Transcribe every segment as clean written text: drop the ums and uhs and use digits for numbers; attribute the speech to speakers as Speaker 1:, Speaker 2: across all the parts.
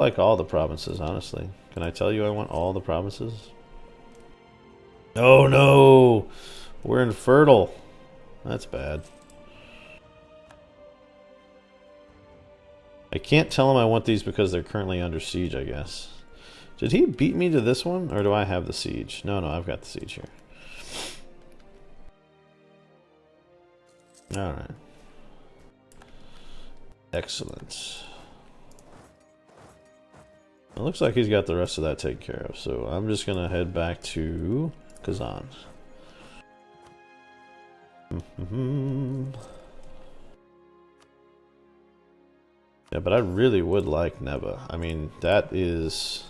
Speaker 1: I like all the provinces, honestly. Can I tell you I want all the provinces? Oh no! We're infertile. That's bad. I can't tell him I want these because they're currently under siege, I guess. Did he beat me to this one? Or do I have the siege? No, I've got the siege here. Alright. Excellent. It looks like he's got the rest of that taken care of, so I'm just gonna head back to Kazan. Yeah, but I really would like Neva. I mean, that is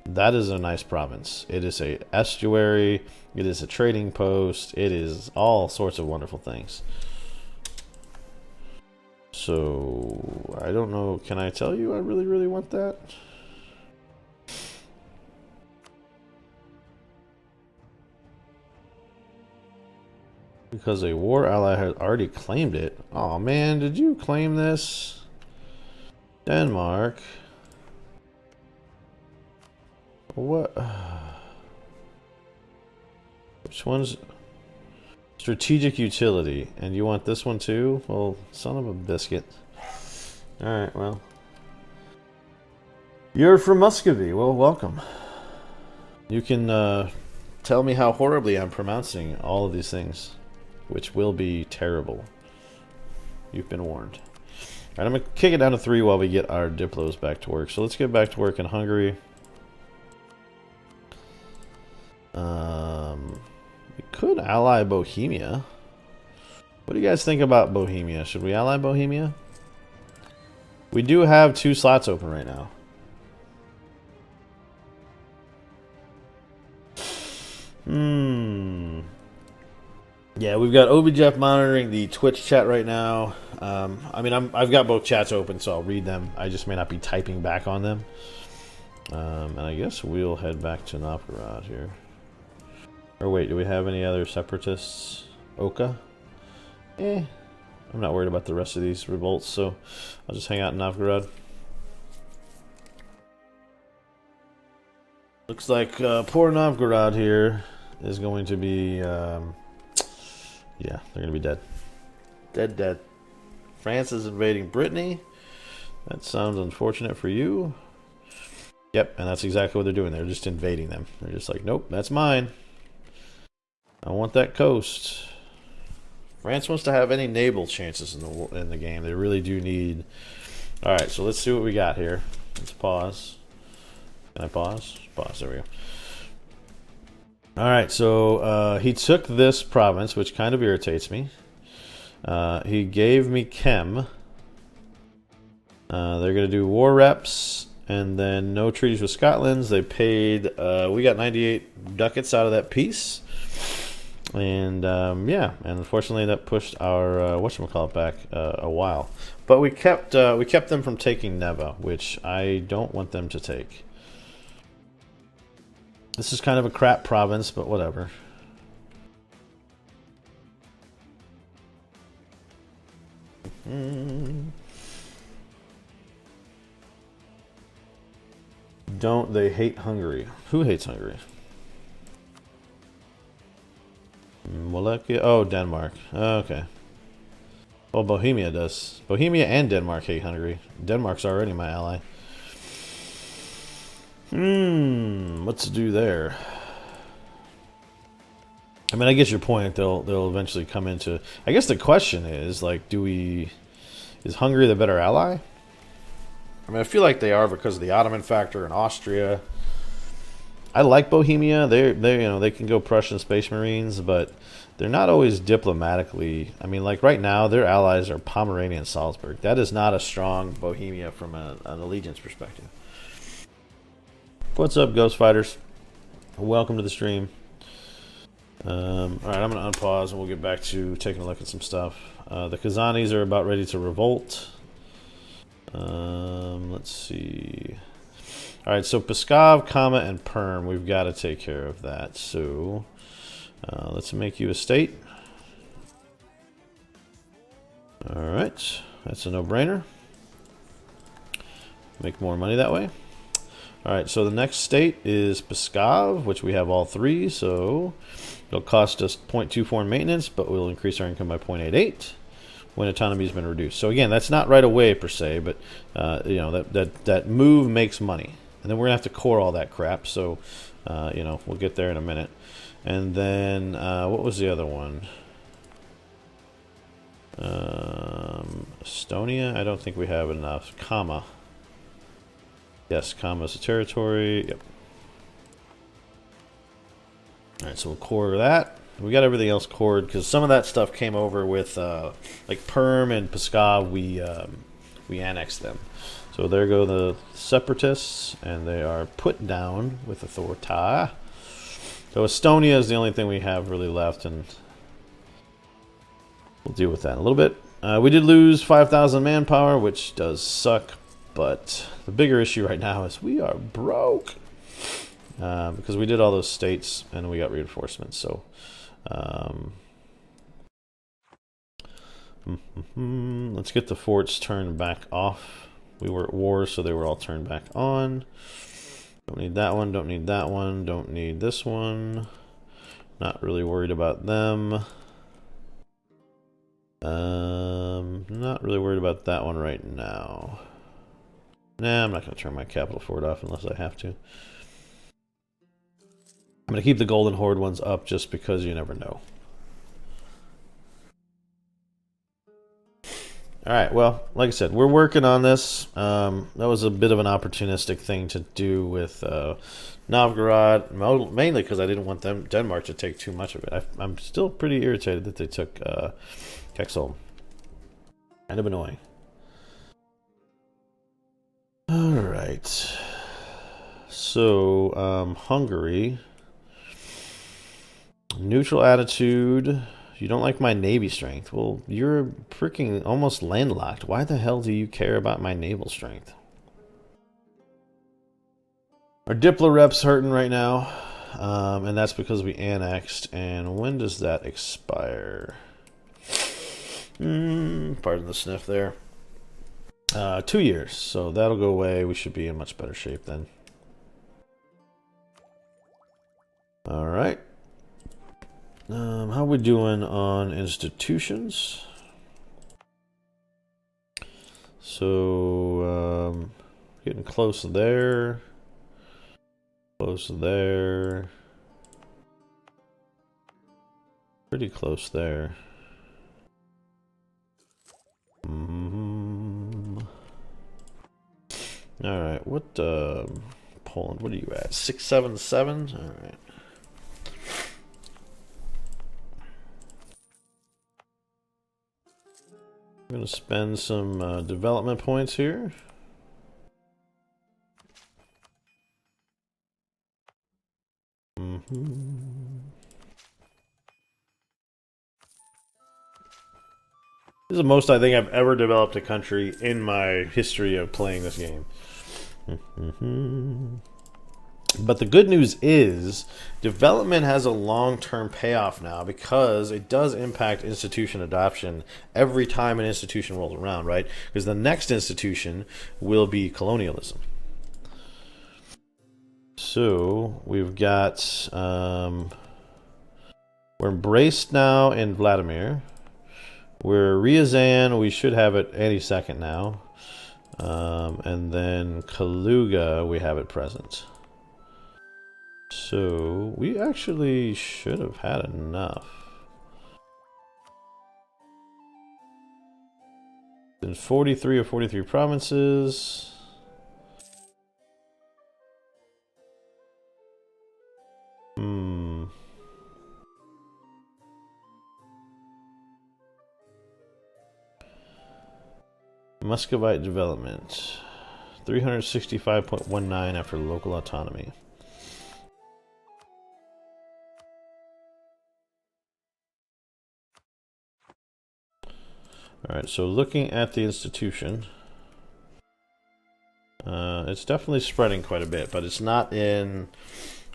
Speaker 1: a nice province. It is a estuary, it is a trading post, it is all sorts of wonderful things. So, I don't know, can I tell you I really, really want that? Because a war ally has already claimed it. Oh man, did you claim this? Denmark. What? Which one's strategic utility? And you want this one too? Well, son of a biscuit. Alright, well. You're from Muscovy. Well, welcome. You can tell me how horribly I'm pronouncing all of these things, which will be terrible. You've been warned. Alright, I'm going to kick it down to 3 while we get our Diplos back to work. So let's get back to work in Hungary. We could ally Bohemia. What do you guys think about Bohemia? Should we ally Bohemia? We do have 2 slots open right now. Yeah, we've got OBJeff monitoring the Twitch chat right now. I mean, I've got both chats open, so I'll read them. I just may not be typing back on them. And I guess we'll head back to Novgorod here. Or wait, do we have any other separatists? Oka? I'm not worried about the rest of these revolts, so I'll just hang out in Novgorod. Looks like poor Novgorod here is going to be... yeah, they're going to be dead. Dead. France is invading Brittany. That sounds unfortunate for you. Yep, and that's exactly what they're doing. They're just invading them. They're just like, nope, that's mine. I want that coast. France wants to have any naval chances in the game. They really do need... Alright, so let's see what we got here. Let's pause. Can I pause? Pause, there we go. Alright, so he took this province, which kind of irritates me. He gave me Chem. They're going to do war reps, and then no treaties with Scotland. They paid, we got 98 ducats out of that piece. And yeah, and unfortunately that pushed our whatchamacallit back a while. But we kept them from taking Neva, which I don't want them to take. This is kind of a crap province, but whatever. Don't they hate Hungary? Who hates Hungary? Oh, Denmark. Okay. Well, Bohemia does. Bohemia and Denmark hate Hungary. Denmark's already my ally. What to do there? I mean, I get your point. They'll eventually come into... I guess the question is, like, is Hungary the better ally? I mean, I feel like they are because of the Ottoman factor and Austria. I like Bohemia. They can go Prussian Space Marines, but they're not always diplomatically... I mean, like right now, their allies are Pomerania and Salzburg. That is not a strong Bohemia from an allegiance perspective. What's up, Ghost Fighters? Welcome to the stream. Alright, I'm going to unpause and we'll get back to taking a look at some stuff. The Kazanis are about ready to revolt. Let's see. Alright, so Pskov, Kama, and Perm, we've got to take care of that. So, let's make you a state. Alright, that's a no-brainer. Make more money that way. Alright, so the next state is Muscovy, which we have all three, so it'll cost us 0.24 in maintenance, but we'll increase our income by 0.88 when autonomy has been reduced. So again, that's not right away per se, but you know, that move makes money. And then we're going to have to core all that crap, so you know, we'll get there in a minute. And then, what was the other one? Estonia? I don't think we have enough. Kama. Yes, Kama's a territory. Yep. Alright, so we'll core that. We got everything else cored because some of that stuff came over with like Perm and Muscovy. We annexed them. So there go the separatists, and they are put down with authority. So Estonia is the only thing we have really left, and we'll deal with that in a little bit. We did lose 5,000 manpower, which does suck. But the bigger issue right now is we are broke because we did all those states and we got reinforcements. So let's get the forts turned back off. We were at war, so they were all turned back on. Don't need that one, don't need that one, don't need this one. Not really worried about them. Not really worried about that one right now. Nah, I'm not going to turn my capital fort off unless I have to. I'm going to keep the Golden Horde ones up just because you never know. Alright, well, like I said, we're working on this. That was a bit of an opportunistic thing to do with Novgorod, mainly because I didn't want Denmark to take too much of it. I'm still pretty irritated that they took Kexholm. Kind of annoying. Alright, so Hungary, neutral attitude. You don't like my navy strength. Well, you're freaking almost landlocked. Why the hell do you care about my naval strength? Our Diplo rep's hurting right now, and that's because we annexed. And when does that expire? Pardon the sniff there. 2 years, so that'll go away. We should be in much better shape then. Alright. How are we doing on institutions? So, getting close there. Close there. Pretty close there. Alright, what, Poland, what are you at? 677? Alright. I'm going to spend some development points here. This is the most I think I've ever developed a country in my history of playing this game. But the good news is development has a long-term payoff now because it does impact institution adoption every time an institution rolls around, right? Because the next institution will be colonialism. So we've got we're embraced now in Vladimir. We're Ryazan, we should have it any second now. And then Kaluga, we have it present. So we actually should have had enough. In 43 or 43 provinces. Muscovite development. 365.19 after local autonomy. Alright, so looking at the institution, it's definitely spreading quite a bit, but it's not in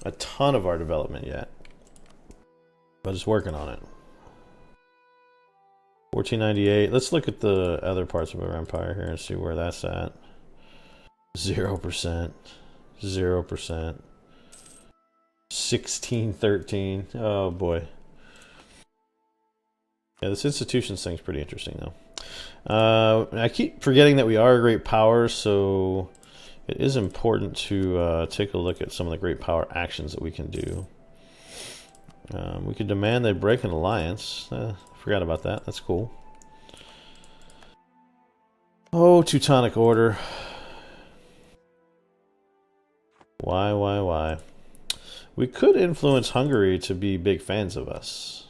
Speaker 1: a ton of our development yet. But it's working on it. 1498. Let's look at the other parts of our empire here and see where that's at. 0%. 0%. 1613. Oh boy. Yeah, this institutions thing's pretty interesting though. I keep forgetting that we are a great power, so it is important to take a look at some of the great power actions that we can do. We could demand they break an alliance. Forgot about that. That's cool. Oh, Teutonic Order. Why? We could influence Hungary to be big fans of us.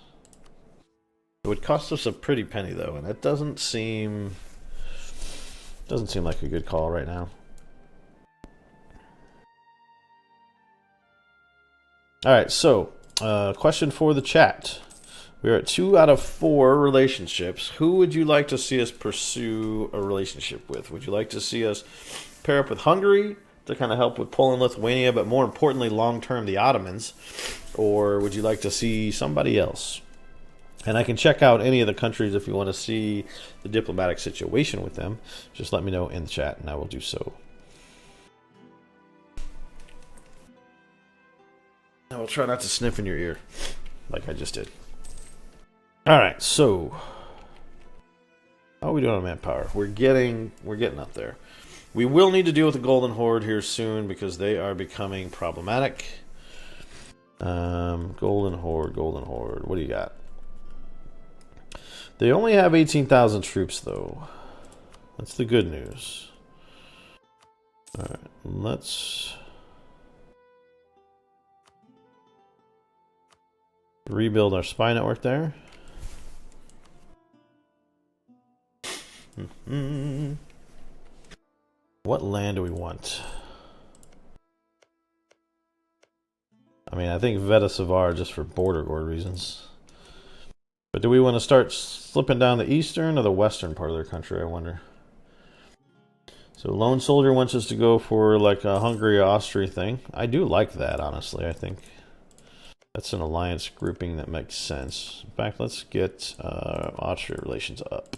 Speaker 1: It would cost us a pretty penny though, and that doesn't seem like a good call right now. Alright, so question for the chat. We're at 2 out of 4 relationships. Who would you like to see us pursue a relationship with? Would you like to see us pair up with Hungary to kind of help with Poland, Lithuania, but more importantly, long-term, the Ottomans? Or would you like to see somebody else? And I can check out any of the countries if you want to see the diplomatic situation with them. Just let me know in the chat, and I will do so. I will try not to sniff in your ear, like I just did. Alright, so how are we doing on manpower? We're getting up there. We will need to deal with the Golden Horde here soon because they are becoming problematic. Golden Horde. What do you got? They only have 18,000 troops, though. That's the good news. Alright, let's rebuild our spy network there. What land do we want? I mean, I think Veta just for border guard reasons. But do we want to start slipping down the eastern or the western part of their country, I wonder? So Lone Soldier wants us to go for like a Hungary-Austria thing. I do like that, honestly. I think that's an alliance grouping that makes sense. In fact, let's get Austria relations up.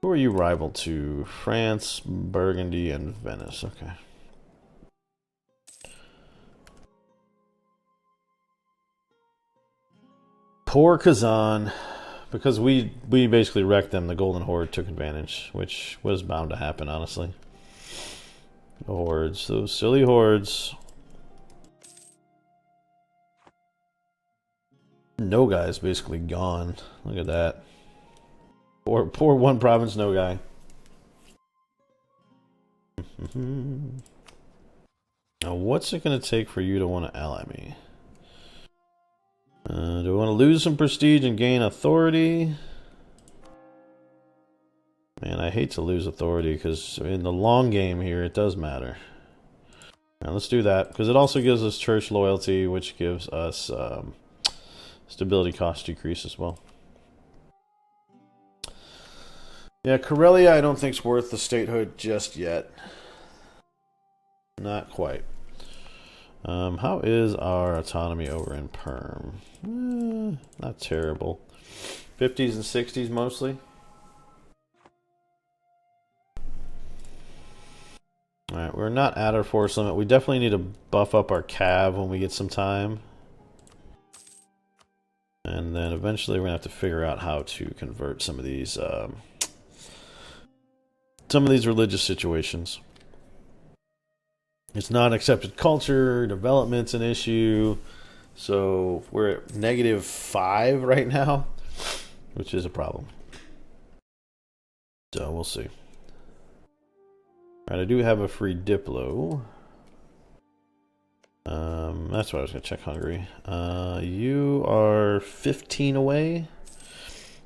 Speaker 1: Who are you rival to? France, Burgundy, and Venice. Okay. Poor Kazan. Because we basically wrecked them, the Golden Horde took advantage, which was bound to happen, honestly. The hordes, those silly hordes. No guy's basically gone. Look at that. Poor one province, no guy. Now, what's it going to take for you to want to ally me? Do I want to lose some prestige and gain authority? Man, I hate to lose authority because in the long game here, it does matter. Now, let's do that because it also gives us church loyalty, which gives us stability cost decrease as well. Yeah, Karelia I don't think's worth the statehood just yet. Not quite. How is our autonomy over in Perm? Not terrible. 50s and 60s mostly. Alright, we're not at our force limit. We definitely need to buff up our cav when we get some time. And then eventually we're going to have to figure out how to convert some of these religious situations. It's not accepted culture, development's an issue. So we're at -5 right now, which is a problem. So we'll see. Alright, I do have a free Diplo. That's what I was going to check Hungary. You are 15 away.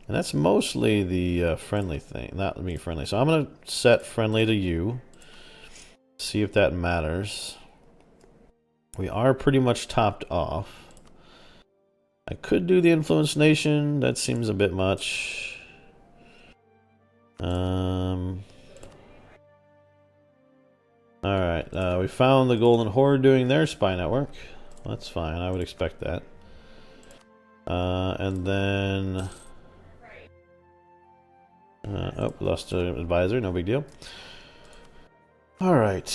Speaker 1: And that's mostly the friendly thing, not me friendly. So I'm going to set friendly to you. See if that matters. We are pretty much topped off. I could do the influence nation. That seems a bit much. Alright, we found the Golden Horde doing their spy network. That's fine, I would expect that. And then... oh, lost an advisor, no big deal. All right.